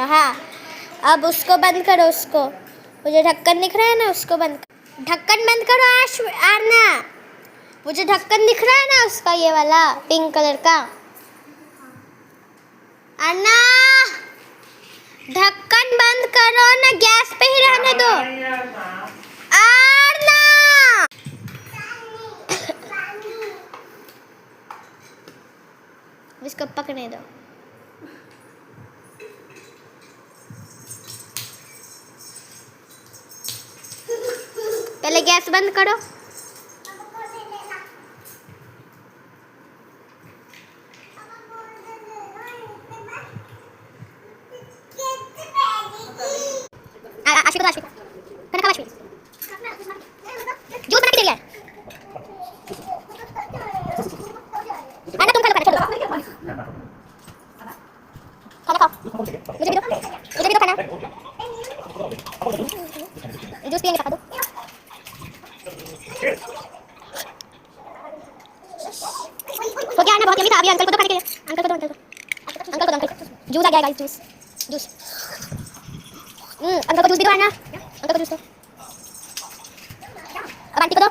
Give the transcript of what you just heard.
हाँ, अब उसको बंद करो। उसको वो जो ढक्कन दिख रहा है ना, उसको बंद करो। ढक्कन बंद करो आरना। वो जो ढक्कन दिख रहा है ना उसका, ये वाला पिंक कलर का। आरना, ढक्कन बंद करो ना, गैस पे ही रहने दो। आरना, इसको पकड़ने दो। पहले गैस बंद करो। आशिक आशिक खाना खा। आशिक जूस बना के दे। आना तुम खाना खाना खाओ। मुझे भी दो खाना। जूस पियेंगे पापा। दो हो गया ना, बहुत यम्मी था। अभी अंकल को तो खाने के लिए। अंकल को अंकल जूस आ गया गाइस। जूस अंकल को जूस भी दो। आना अंकल को जूस दो। अब आंटी को दो।